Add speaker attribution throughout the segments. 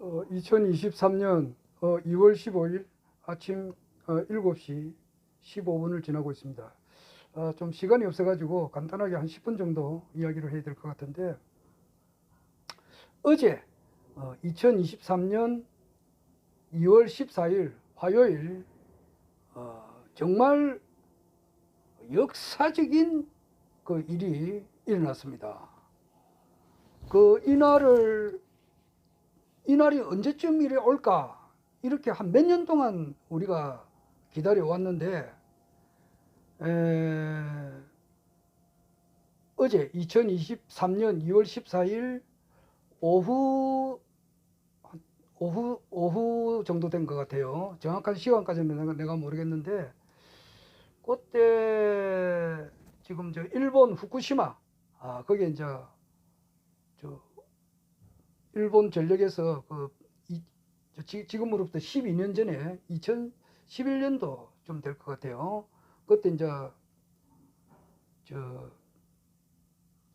Speaker 1: 2023년 2월 15일 아침 7시 15분을 지나고 있습니다. 좀 시간이 없어가지고 간단하게 한 10분 정도 이야기를 해야 될 것 같은데, 어제 2023년 2월 14일 화요일 정말 역사적인 그 일이 일어났습니다. 이날이 언제쯤 이래 올까? 이렇게 한 몇 년 동안 우리가 기다려 왔는데, 어제 2023년 2월 14일 오후 정도 된 것 같아요. 정확한 시간까지는 내가 모르겠는데, 그때 지금 저 일본 후쿠시마, 거기에 이제 저 일본 전력에서 지금으로부터 12년 전에 2011년도 좀 될 것 같아요. 그때 이제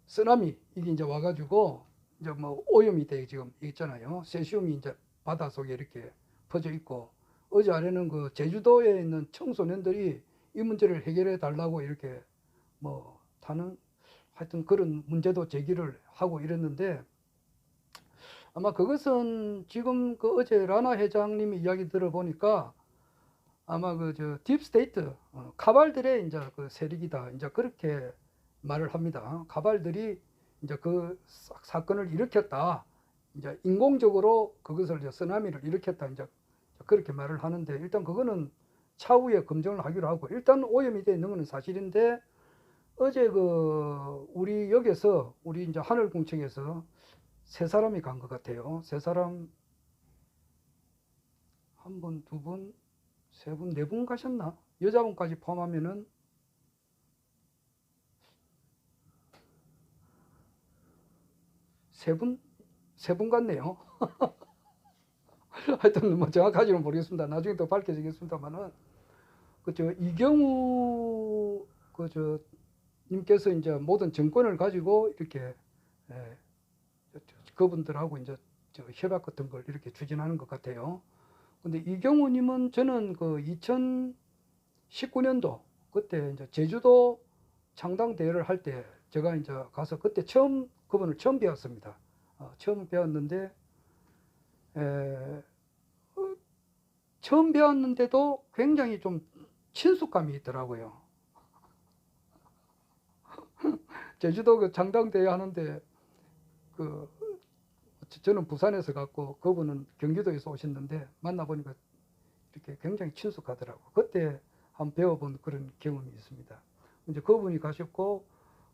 Speaker 1: 쓰나미 이게 이제 와가지고 이제 뭐 오염이 돼 지금 있잖아요. 세슘이 이제 바다 속에 이렇게 퍼져 있고, 어제 아래는 그 제주도에 있는 청소년들이 이 문제를 해결해 달라고 이렇게 뭐 타는 하여튼 그런 문제도 제기를 하고 이랬는데, 아마 그것은 지금 그 어제 라나 회장님이 이야기 들어보니까 아마 딥스테이트 카발들의 이제 그 세력이다, 이제 그렇게 말을 합니다. 카발들이 이제 그 사건을 일으켰다, 이제 인공적으로 그것을 이제 쓰나미를 일으켰다, 이제 그렇게 말을 하는데, 일단 그거는 차후에 검증을 하기로 하고, 일단 오염이 되어 있는 것은 사실인데, 어제 우리 역에서 우리 이제 하늘공청에서 세 사람이 간 것 같아요. 세 사람, 한 분, 두 분, 세 분, 네 분 가셨나? 여자분까지 포함하면은 세 분 같네요. 하여튼 뭐 정확하지는 모르겠습니다. 나중에 또 밝혀지겠습니다만은, 이경우 님께서 이제 모든 정권을 가지고 이렇게 그분들하고 이제 협약 같은 걸 이렇게 추진하는 것 같아요. 근데 이경우님은 저는 그 2019년도 그때 이제 제주도 창당 대회를 할 때 제가 이제 가서 그때 그분을 처음 배웠습니다. 처음 배웠는데, 처음 배웠는데도 굉장히 좀 친숙감이 있더라고요. 제주도 그 창당 대회 하는데 저는 부산에서 갔고 그분은 경기도에서 오셨는데, 만나보니까 이렇게 굉장히 친숙하더라고. 그때 한번 배워본 그런 경험이 있습니다. 이제 그분이 가셨고,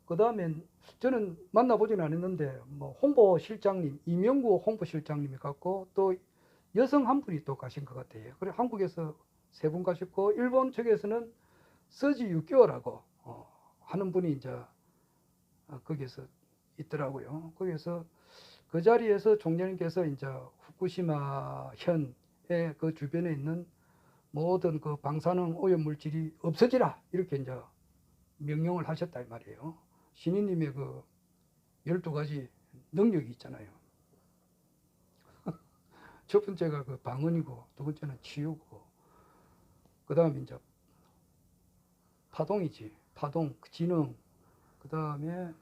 Speaker 1: 그 다음엔 저는 만나보지는 않았는데, 뭐 홍보실장님, 이명구 홍보실장님이 갔고, 또 여성 한 분이 또 가신 것 같아요. 그래 한국에서 세 분 가셨고, 일본 측에서는 서지 유교라고 하는 분이 이제 거기서 있더라고요. 거기서 그 자리에서 총장님께서 이제 후쿠시마 현의 그 주변에 있는 모든 그 방사능 오염 물질이 없어지라, 이렇게 이제 명령을 하셨다 이 말이에요. 신인님의 그 12가지 능력이 있잖아요. 첫 번째가 그 방언이고, 두 번째는 치유고, 그 다음에 이제 파동이지, 파동, 지능, 그 다음에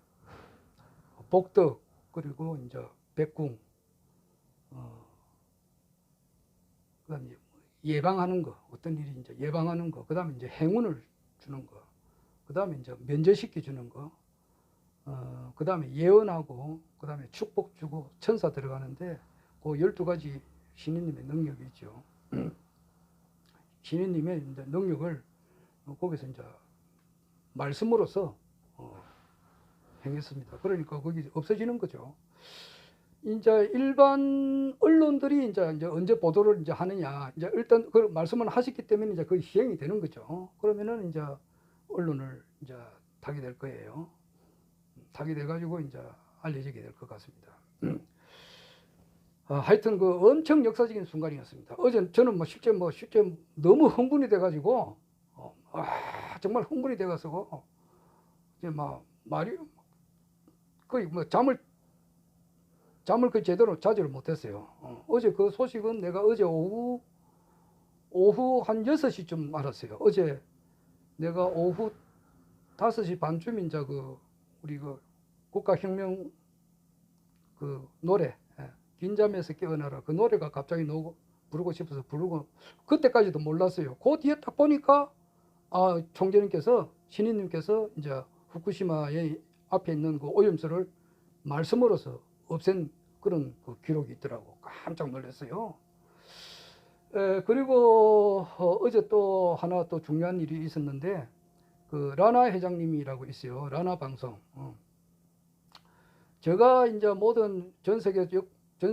Speaker 1: 복덕, 그리고 이제 백궁, 그 다음에 예방하는 거, 어떤 일이 이제 예방하는 거, 그 다음에 이제 행운을 주는 거, 그 다음에 이제 면제시켜 주는 거, 그 다음에 예언하고, 그 다음에 축복 주고 천사 들어가는데, 그 12가지 신인님의 능력이 있죠. 신인님의 이제 능력을 거기서 이제 말씀으로써 행했습니다. 그러니까 거기 없어지는 거죠. 이제 일반 언론들이 이제 언제 보도를 이제 하느냐, 이제 일단 그 말씀을 하셨기 때문에 이제 그 시행이 되는 거죠. 그러면은 이제 언론을 이제 타게 될 거예요. 타게 돼가지고 이제 알려지게 될 것 같습니다. 하여튼 그 엄청 역사적인 순간이었습니다. 어제 저는 실제 너무 흥분이 돼가지고, 정말 흥분이 돼가지고, 이제 막 말이 거의 뭐 잠을 그 제대로 자지를 못했어요. 어제 그 소식은 내가 어제 오후 한 6시쯤 알았어요. 어제 내가 오후 5시 반쯤 이제 우리 국가혁명 노래, 긴 잠에서 깨어나라, 그 노래가 갑자기 부르고 싶어서 부르고, 그때까지도 몰랐어요. 그 뒤에 딱 보니까 총재님께서, 신인님께서 이제 후쿠시마의 앞에 있는 그 오염수를 말씀으로서 없앤 그런 그 기록이 있더라고. 깜짝 놀랐어요. 그리고 어제 또 하나 또 중요한 일이 있었는데, 그 라나 회장님이라고 있어요. 라나 방송. 제가 이제 모든 전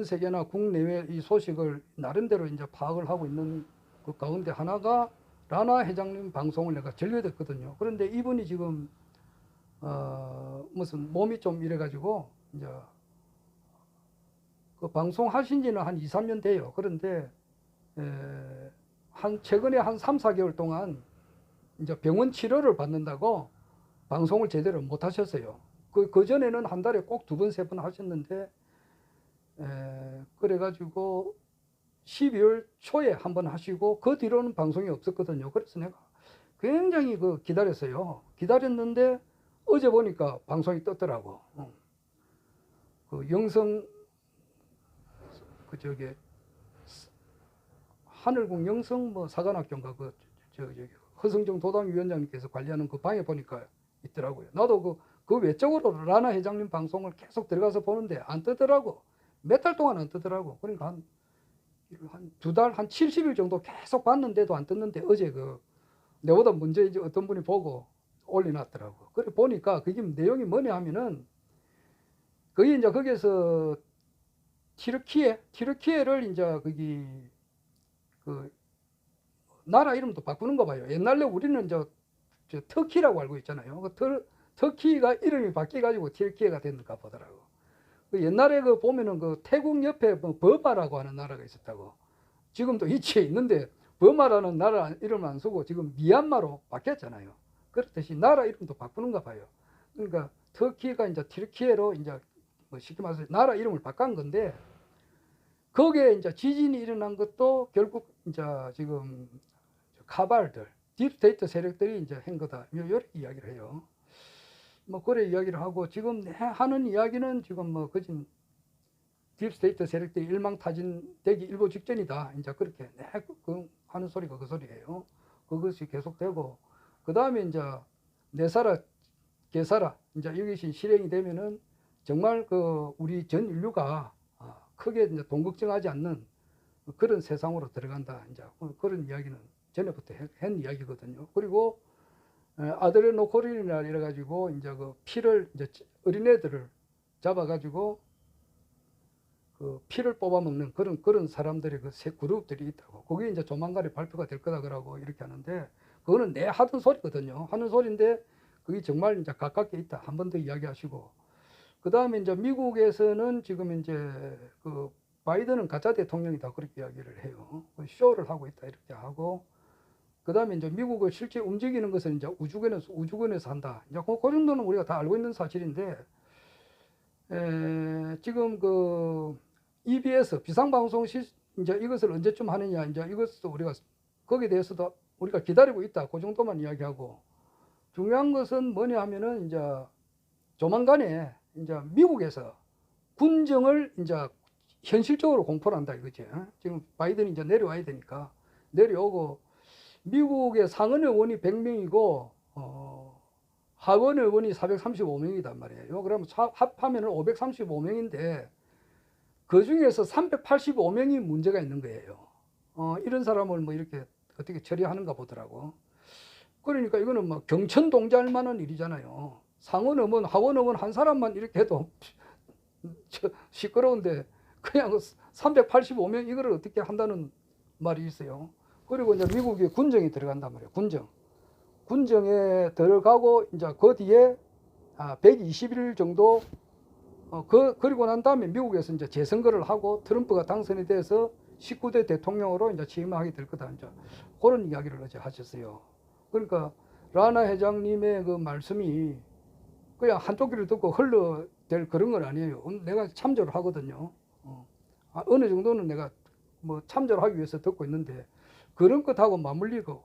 Speaker 1: 세계나 국내외 이 소식을 나름대로 이제 파악을 하고 있는 그 가운데 하나가 라나 회장님 방송을 내가 전려듣거든요. 그런데 이분이 지금 무슨 몸이 좀 이래가지고 이제 그 방송 하신 지는 한 2, 3년 돼요. 그런데 최근에 한 3, 4개월 동안 이제 병원 치료를 받는다고 방송을 제대로 못 하셨어요. 그 전에는 한 달에 꼭 2번, 3번 하셨는데, 그래가지고 12월 초에 한번 하시고, 그 뒤로는 방송이 없었거든요. 그래서 내가 굉장히 기다렸어요. 기다렸는데, 어제 보니까 방송이 떴더라고. 그 영성, 하늘궁 영성 사관학교인가 허성정 도당위원장님께서 관리하는 그 방에 보니까 있더라고요. 나도 그 외적으로 라나 회장님 방송을 계속 들어가서 보는데 안 뜨더라고. 몇 달 동안 안 뜨더라고. 그러니까 한 2달, 한 70일 정도 계속 봤는데도 안 떴는데 어제 내보다 먼저 이제 어떤 분이 보고 올려놨더라고. 그래 보니까 그게 내용이 뭐냐 하면은 그게 이제 거기에서 티르키예를 이제 나라 이름도 바꾸는 거 봐요. 옛날에 우리는 저 터키라고 알고 있잖아요. 터키가 이름이 바뀌어가지고 티르키예가 됐는가 보더라고. 옛날에 보면은 태국 옆에 버마라고 하는 나라가 있었다고. 지금도 이치에 있는데 버마라는 나라 이름 안 쓰고 지금 미얀마로 바뀌었잖아요. 그렇듯이 나라 이름도 바꾸는가 봐요. 그러니까 터키가 이제 티르키예로 이제 쉽게 말해서 나라 이름을 바꾼 건데, 거기에 이제 지진이 일어난 것도 결국 이제 지금 카발들, 딥스테이트 세력들이 이제 한 거다. 이렇게 이야기를 해요. 그래 이야기를 하고, 지금 하는 이야기는 지금 그진 딥스테이트 세력들이 일망타진되기 일보 직전이다. 이제 그렇게 하는 소리가 그 소리예요. 그것이 계속되고, 그 다음에 이제 내사라, 개사라, 이제 이것이 실행이 되면은 정말 우리 전 인류가 크게 이제 돈 걱정하지 않는 그런 세상으로 들어간다. 이제 그런 이야기는 전에부터 한 이야기거든요. 그리고 아드레노코린이라 이래가지고 이제 피를 이제 어린애들을 잡아가지고 피를 뽑아먹는 그런 사람들이 세 그룹들이 있다고. 그게 이제 조만간에 발표가 될 거다 그러고 이렇게 하는데, 그거는 내 하던 소리거든요. 하는 소리인데 그게 정말 이제 가깝게 있다. 한 번 더 이야기하시고. 그 다음에 이제 미국에서는 지금 이제 바이든은 가짜 대통령이다. 그렇게 이야기를 해요. 쇼를 하고 있다. 이렇게 하고. 그 다음에 이제 미국을 실제 움직이는 것은 이제 우주권에서 한다. 이제 그 정도는 우리가 다 알고 있는 사실인데, 지금 EBS 비상방송 이제 이것을 언제쯤 하느냐. 이제 이것도 우리가 거기에 대해서도 우리가 기다리고 있다. 그 정도만 이야기하고. 중요한 것은 뭐냐 하면은 이제 조만간에 이제 미국에서 군정을 이제 현실적으로 공포를 한다 이거지. 지금 바이든이 이제 내려와야 되니까 내려오고, 미국의 상원 의원이 100명이고 하원 의원이 435명이단 말이에요. 그러면 합하면 535명인데 그 중에서 385명이 문제가 있는 거예요. 이런 사람을 이렇게 어떻게 처리하는가 보더라고. 그러니까 이거는 경천동자할 만한 일이잖아요. 상원 의원, 하원 의원 한 사람만 이렇게 해도 시끄러운데 그냥 385명 이거를 어떻게 한다는 말이 있어요. 그리고 이제 미국이 군정이 들어간단 말이에요. 군정에 들어가고 이제 그 뒤에 120일 정도 그리고 난 다음에 미국에서 이제 재선거를 하고 트럼프가 당선이 돼서 19대 대통령으로 이제 취임하게 될 거다. 이제 그런 이야기를 어제 하셨어요. 그러니까 라나 회장님의 그 말씀이 그냥 한쪽 귀를 듣고 흘러 될 그런 건 아니에요. 내가 참조를 하거든요. 어느 정도는 내가 뭐 참조를 하기 위해서 듣고 있는데 그런 것하고 맞물리고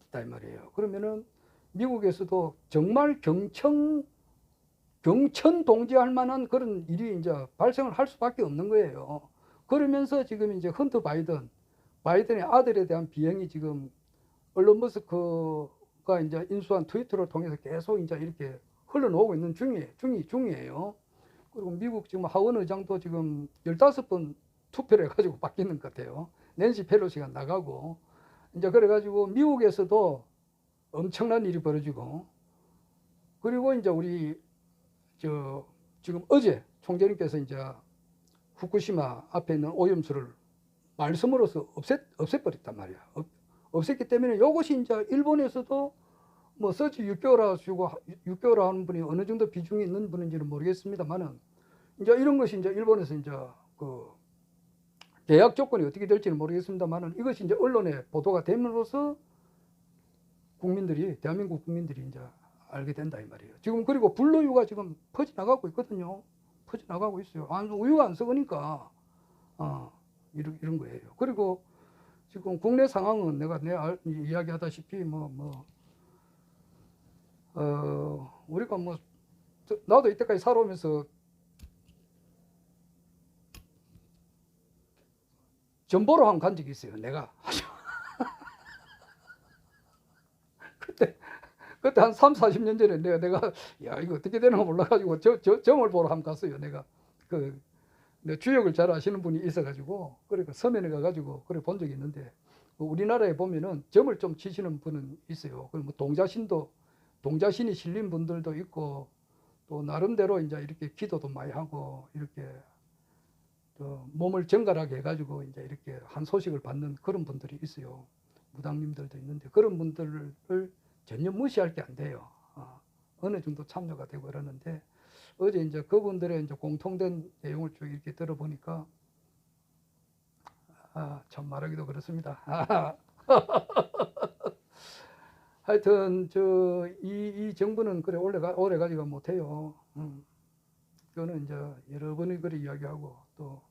Speaker 1: 있다 이 말이에요. 그러면은 미국에서도 정말 경천 동지할 만한 그런 일이 이제 발생을 할 수밖에 없는 거예요. 그러면서 지금 이제 헌터 바이든의 아들에 대한 비행이 지금 언론 머스크가 이제 인수한 트위터를 통해서 계속 이제 이렇게 흘러나오고 있는 중이에요. 그리고 미국 지금 하원 의장도 지금 15번 투표를 해가지고 바뀌는 것 같아요. 낸시 펠로시가 나가고 이제 그래가지고 미국에서도 엄청난 일이 벌어지고, 그리고 이제 우리 지금 어제 총재님께서 이제 후쿠시마 앞에 있는 오염수를 말씀으로서 없애버렸단 말이야. 없앴기 때문에 이것이 이제 일본에서도 뭐 서치 6개월 하시고 6개월 하는 분이 어느 정도 비중이 있는 분인지는 모르겠습니다만은 이제 이런 것이 이제 일본에서 이제 그 계약 조건이 어떻게 될지는 모르겠습니다만은 이것이 이제 언론에 보도가 됨으로써 대한민국 국민들이 이제 알게 된다 이 말이에요. 지금 그리고 불로유가 지금 퍼져나가고 있거든요. 퍼져나가고 있어요. 우유가 안 썩으니까 이런 거예요. 그리고 지금 국내 상황은 내가 이야기하다시피 우리가 나도 이때까지 살아오면서 전보로 한 간 적이 있어요. 내가 그때 한 3, 40년 전에 내가 야 이거 어떻게 되나 몰라가지고 점을 보러 한번 갔어요. 내가 내 주역을 잘 아시는 분이 있어가지고 그러니까 서면에 가가지고 그래 본 적이 있는데 우리나라에 보면은 점을 좀 치시는 분은 있어요. 그리고 뭐 동자신이 실린 분들도 있고 또 나름대로 이제 이렇게 기도도 많이 하고 이렇게 또 몸을 정갈하게 해가지고 이제 이렇게 한 소식을 받는 그런 분들이 있어요. 무당님들도 있는데 그런 분들을 전혀 무시할 게 안 돼요. 어느 정도 참여가 되고 그러는데 어제 이제 그분들의 이제 공통된 내용을 쭉 이렇게 들어보니까 참 말하기도 그렇습니다. 하여튼 이 정부는 그래 오래 가지가 못해요. 그거는 이제 여러 번이 그래 이야기하고 또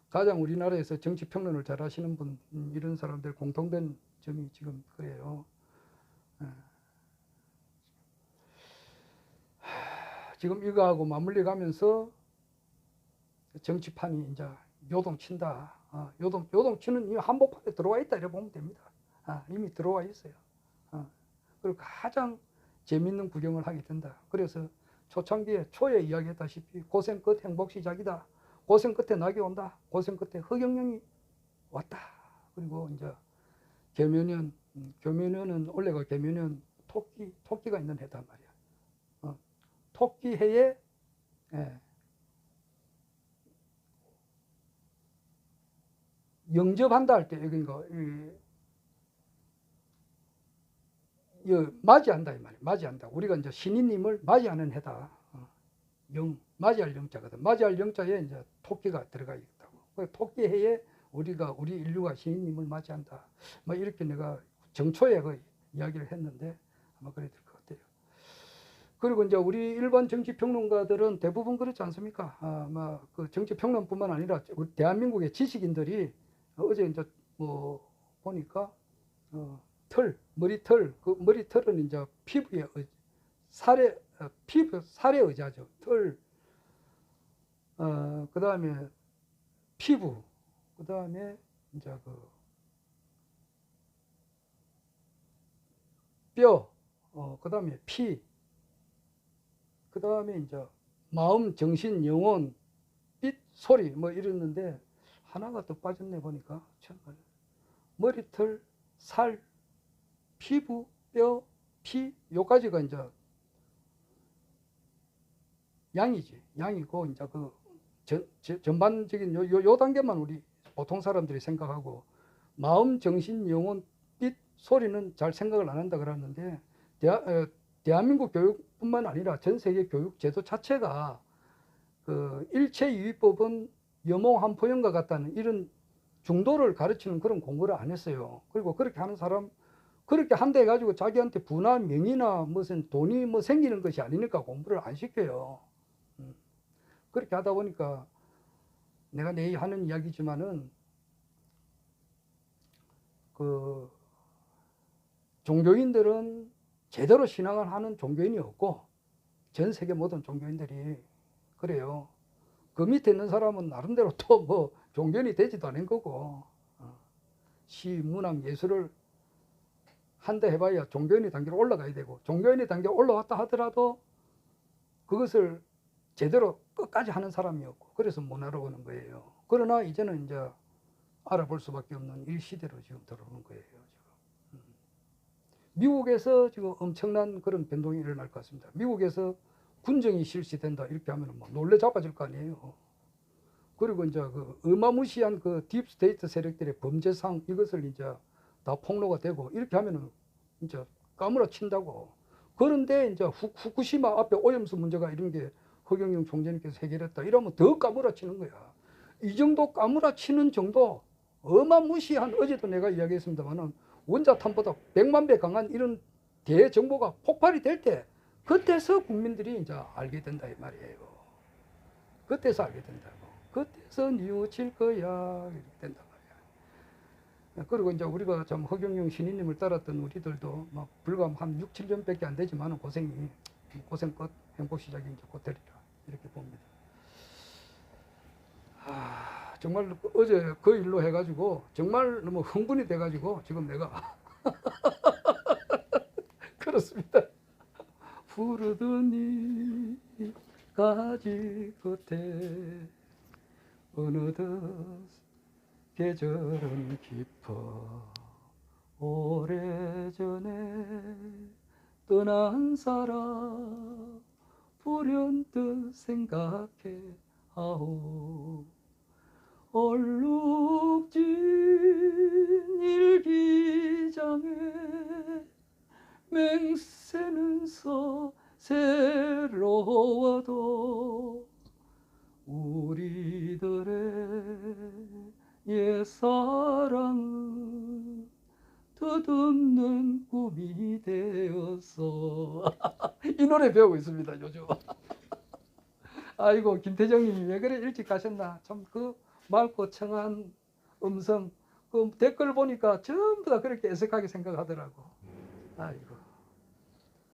Speaker 1: 가장 우리나라에서 정치 평론을 잘 하시는 분 이런 사람들 공통된 점이 지금 그래요. 지금 이거하고 맞물려 가면서 정치판이 이제 요동친다. 요동치는 이미 한복판에 들어와 있다 이렇게 보면 됩니다. 이미 들어와 있어요. 그리고 가장 재밌는 구경을 하게 된다. 그래서 초에 이야기했다시피 고생 끝 행복 시작이다. 고생 끝에 낙이 온다. 고생 끝에 흑영령이 왔다. 그리고 이제 교묘년은 원래가 교묘년 토끼가 있는 해단 말이야. 토끼해에 영접한다 할 때 그러니까 맞이한다 이 말이야. 맞이한다. 우리가 이제 신인님을 맞이하는 해다. 맞이할 영자거든. 맞이할 영자에 이제 토끼가 들어가 있다고. 토끼해에 우리 인류가 신인님을 맞이한다. 뭐 이렇게 내가 정초에 그 이야기를 했는데 아마 그래 될 것 같아요. 그리고 이제 우리 일반 정치 평론가들은 대부분 그렇지 않습니까? 그 정치 평론뿐만 아니라 우리 대한민국의 지식인들이 어제 이제 뭐 보니까 머리털, 그 머리털은 이제 피부의 살에 의자죠. 그 다음에 피부, 그 다음에 이제 뼈, 그 다음에 피, 그 다음에 이제 마음, 정신, 영혼, 빛, 소리 뭐 이랬는데 하나가 또 빠졌네 보니까. 머리털, 살, 피부, 뼈, 피, 요까지가 이제 양이고 이제 그 전반적인 요 단계만 우리 보통 사람들이 생각하고 마음, 정신, 영혼, 빛, 소리는 잘 생각을 안 한다 그러는데 대한민국 교육뿐만 아니라 전 세계 교육 제도 자체가 그 일체유의법은 여몽한포영과 같다는 이런 중도를 가르치는 그런 공부를 안 했어요. 그리고 그렇게 하는 사람 그렇게 한다 해가지고 자기한테 부나 명이나 무슨 돈이 뭐 생기는 것이 아니니까 공부를 안 시켜요. 그렇게 하다 보니까 내가 내일 하는 이야기지만은 그 종교인들은 제대로 신앙을 하는 종교인이 없고 전 세계 모든 종교인들이 그래요. 그 밑에 있는 사람은 나름대로 또 뭐 종교인이 되지도 않은 거고 시, 문학, 예술을 한다 해봐야 종교인의 단계로 올라가야 되고 종교인의 단계로 올라왔다 하더라도 그것을 제대로 끝까지 하는 사람이 없고 그래서 못 알아보는 거예요. 그러나 이제는 이제 알아볼 수밖에 없는 일시대로 지금 들어오는 거예요. 지금. 미국에서 지금 엄청난 그런 변동이 일어날 것 같습니다. 미국에서 군정이 실시된다 이렇게 하면 뭐 놀래 잡아질 거 아니에요. 그리고 이제 그 어마무시한 그 딥스테이트 세력들의 범죄상 이것을 이제 다 폭로가 되고 이렇게 하면은 이제 까무라친다고. 그런데 이제 후쿠시마 앞에 오염수 문제가 이런 게 허경영 총재님께서 해결했다 이러면 더 까무라치는 거야. 이 정도 까무라치는 정도 어마무시한, 어제도 내가 이야기했습니다만은 원자탄보다 100만 배 강한 이런 대정보가 폭발이 될 때 그때서 국민들이 이제 알게 된다 이 말이에요. 그때서 알게 된다고. 그때서 뉘우칠 거야 이렇게 된단 말이야. 그리고 이제 우리가 좀 허경영 신인님을 따랐던 우리들도 막 불과 한 6, 7년밖에 안 되지만 고생 끝, 행복 시작이 이제 곧 되리라 이렇게 봅니다. 정말 어제 그 일로 해가지고 정말 너무 흥분이 돼가지고 지금 내가 그렇습니다. 푸르더니 가지 끝에 어느덧 계절은 깊어 오래전에 떠난 사람 불현듯 생각해 하오. 얼룩진 일기장에 맹세는 새로워도 우리들의 옛사랑은 덧없는 꿈이 되었어. 이 노래 배우고 있습니다 요즘. 아이고 김태정님이 왜 그래 일찍 가셨나. 참 그 맑고 청한 음성 그 댓글 보니까 전부 다 그렇게 애석하게 생각하더라고. 아이고.